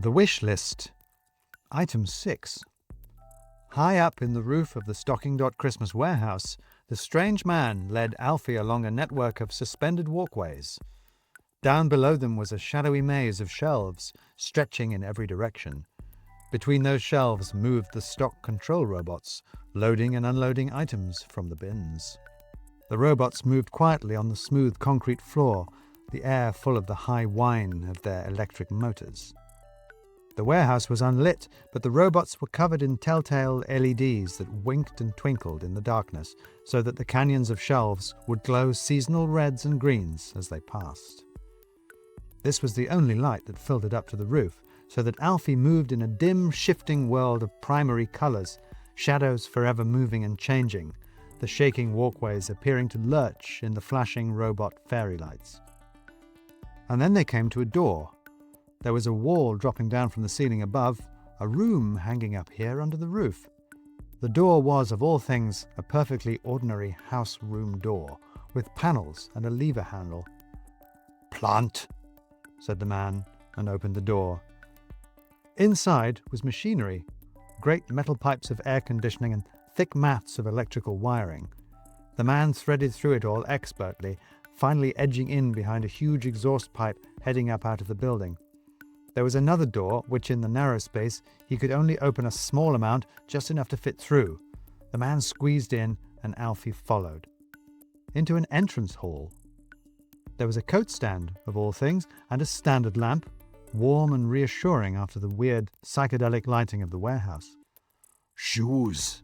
The wish list. Item 6. High up in the roof of the Stocking Dot Christmas warehouse, the strange man led Alfie along a network of suspended walkways. Down below them was a shadowy maze of shelves, stretching in every direction. Between those shelves moved the stock control robots, loading and unloading items from the bins. The robots moved quietly on the smooth concrete floor, the air full of the high whine of their electric motors. The warehouse was unlit, but the robots were covered in telltale LEDs that winked and twinkled in the darkness, so that the canyons of shelves would glow seasonal reds and greens as they passed. This was the only light that filtered up to the roof, so that Alfie moved in a dim, shifting world of primary colours, shadows forever moving and changing, the shaking walkways appearing to lurch in the flashing robot fairy lights. And then they came to a door. There was a wall dropping down from the ceiling above, a room hanging up here under the roof. The door was, of all things, a perfectly ordinary house room door, with panels and a lever handle. "Plant," said the man, and opened the door. Inside was machinery, great metal pipes of air conditioning and thick mats of electrical wiring. The man threaded through it all expertly, finally edging in behind a huge exhaust pipe heading up out of the building. There was another door, which in the narrow space he could only open a small amount, just enough to fit through. The man squeezed in, and Alfie followed. Into an entrance hall. There was a coat stand, of all things, and a standard lamp, warm and reassuring after the weird, psychedelic lighting of the warehouse. "Shoes,"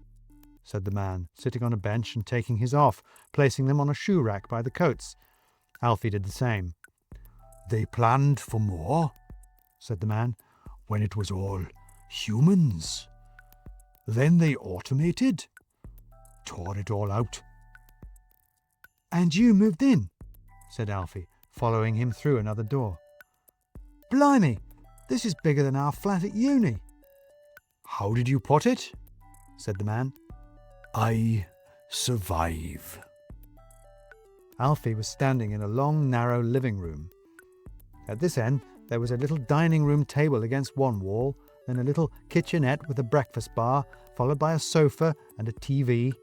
said the man, sitting on a bench and taking his off, placing them on a shoe rack by the coats. Alfie did the same. "They planned for more," said the man, "when it was all humans. Then they automated, tore it all out." "And you moved in," said Alfie, following him through another door. "Blimey, this is bigger than our flat at uni." "How did you put it?" said the man. "I survive." Alfie was standing in a long, narrow living room. At this end, there was a little dining room table against one wall, then a little kitchenette with a breakfast bar, followed by a sofa and a TV,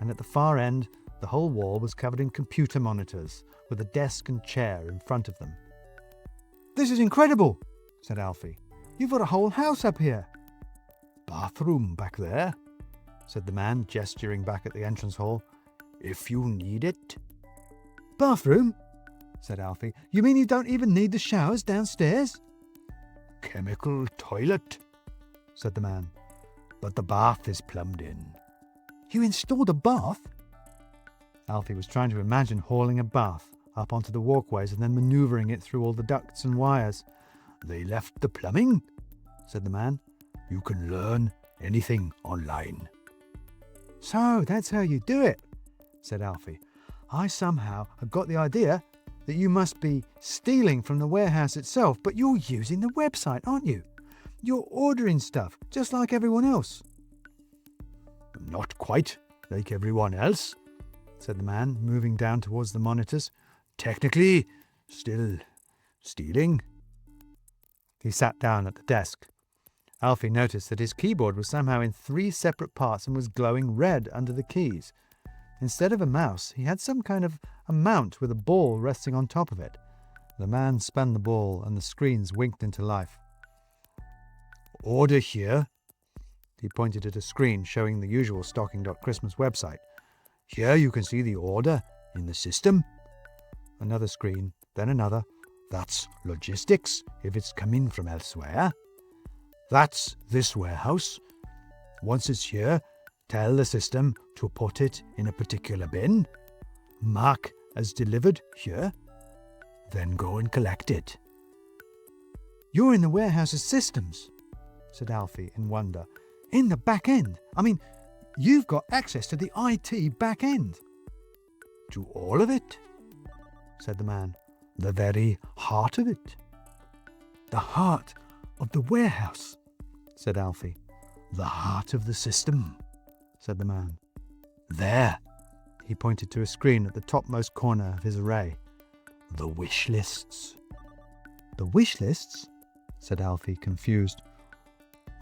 and at the far end, the whole wall was covered in computer monitors, with a desk and chair in front of them. "This is incredible," said Alfie. "You've got a whole house up here." "Bathroom back there," said the man, gesturing back at the entrance hall, "if you need it." "Bathroom?" said Alfie. "You mean you don't even need the showers downstairs?" "Chemical toilet," said the man, "but the bath is plumbed in." "You installed a bath?" Alfie was trying to imagine hauling a bath up onto the walkways and then manoeuvring it through all the ducts and wires. "They left the plumbing," said the man. "You can learn anything online." "So that's how you do it," said Alfie. "I somehow have got the idea that you must be stealing from the warehouse itself, but you're using the website, aren't you? You're ordering stuff, just like everyone else." "Not quite like everyone else," said the man, moving down towards the monitors. "Technically, still stealing." He sat down at the desk. Alfie noticed that his keyboard was somehow in 3 separate parts and was glowing red under the keys. Instead of a mouse, he had some kind of a mount with a ball resting on top of it. The man spun the ball, and the screens winked into life. "Order here." He pointed at a screen showing the usual Stocking Dot Christmas website. "Here you can see the order in the system." Another screen, then another. "That's logistics, if it's coming from elsewhere. That's this warehouse. Once it's here, tell the system to put it in a particular bin. Mark as delivered here. Then go and collect it." "You're in the warehouse's systems," said Alfie in wonder. "In the back end. I mean, you've got access to the IT back end." "To all of it," said the man. "The very heart of it." "The heart of the warehouse," said Alfie. "The heart of the system," said the man. "There," he pointed to a screen at the topmost corner of his array. "The wish lists." "The wish lists?" said Alfie, confused.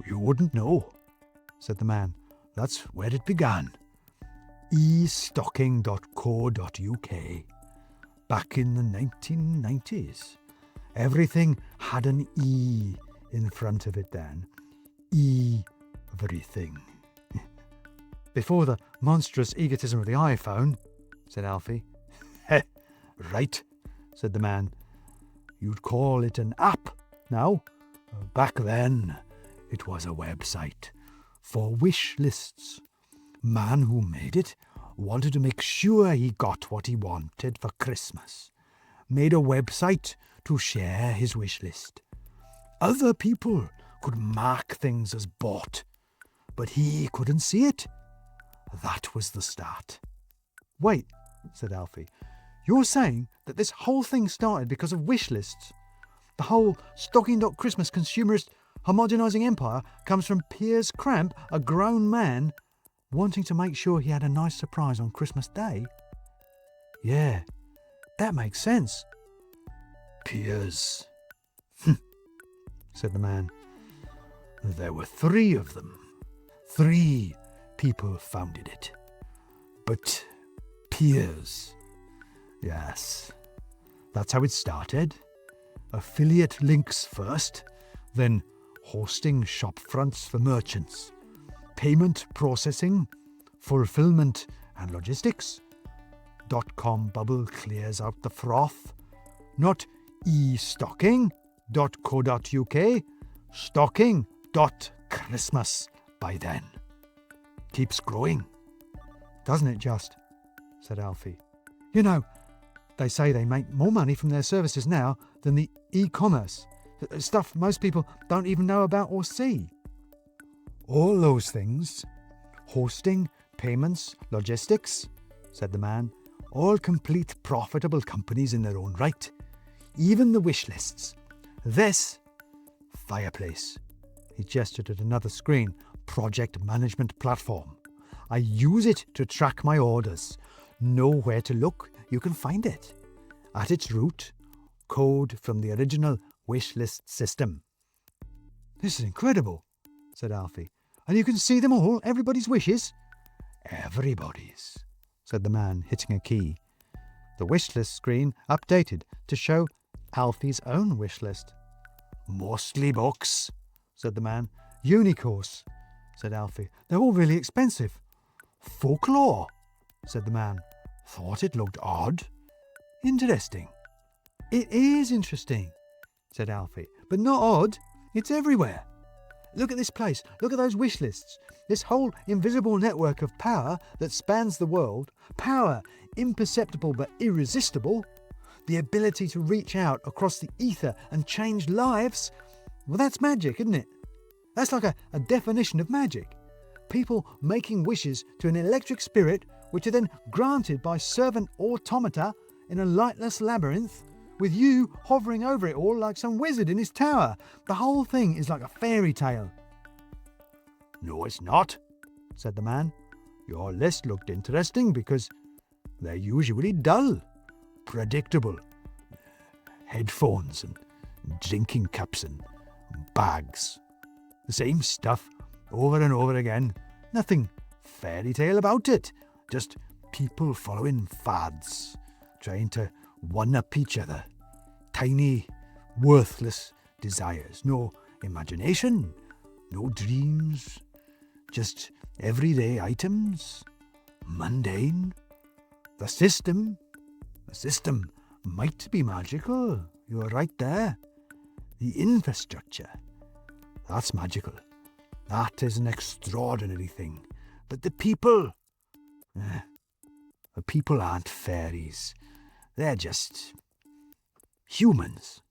You wouldn't know, said the man. That's where it began. estocking.co.uk. Back in the 1990s. Everything had an E in front of it then. Everything. Before the monstrous egotism of the iPhone, said Alfie. Right, said the man. You'd call it an app now. Back then, it was a website for wish lists. Man who made it wanted to make sure he got what he wanted for Christmas. Made a website to share his wish list. Other people could mark things as bought, but he couldn't see it. That was the start. Wait, said Alfie. You're saying that this whole thing started because of wish lists? The whole Stocking.Christmas consumerist homogenising empire comes from Piers Cramp, a grown man, wanting to make sure he had a nice surprise on Christmas Day? Yeah, that makes sense. Piers, said the man. There were 3 of them. 3 people founded it. But Piers, yes, that's how it started. Affiliate links first, then hosting shop fronts for merchants, payment processing, fulfillment and logistics. .com bubble clears out the froth. Not estocking.co.uk, stocking.Christmas by then. Keeps growing. Doesn't it just? Said Alfie. You know, they say they make more money from their services now than the e-commerce, stuff most people don't even know about or see. All those things, hosting, payments, logistics, said the man, all complete profitable companies in their own right. Even the wish lists. This fireplace. He gestured at another screen. Project management platform. I use it to track my orders. Know where to look, you can find it. At its root, code from the original wish list system. This is incredible, said Alfie. And you can see them all, everybody's wishes? Everybody's, said the man, hitting a key. The wish list screen updated to show Alfie's own wish list. Mostly books, said the man. Unicourse, said Alfie. They're all really expensive. Folklore, said the man. Thought it looked odd. Interesting. It is interesting, said Alfie. But not odd. It's everywhere. Look at this place. Look at those wish lists. This whole invisible network of power that spans the world. Power imperceptible but irresistible. The ability to reach out across the ether and change lives. Well, that's magic, isn't it? That's like a definition of magic. People making wishes to an electric spirit which are then granted by servant automata in a lightless labyrinth, with you hovering over it all like some wizard in his tower. The whole thing is like a fairy tale. No, it's not, said the man. Your list looked interesting because they're usually dull, predictable. Headphones and drinking cups and bags. The same stuff over and over again. Nothing fairy tale about it. Just people following fads, trying to one-up each other. Tiny, worthless desires. No imagination, no dreams. Just everyday items. Mundane. The system might be magical. You're right there. The infrastructure, that's magical. That is an extraordinary thing. But the people aren't fairies. They're just humans.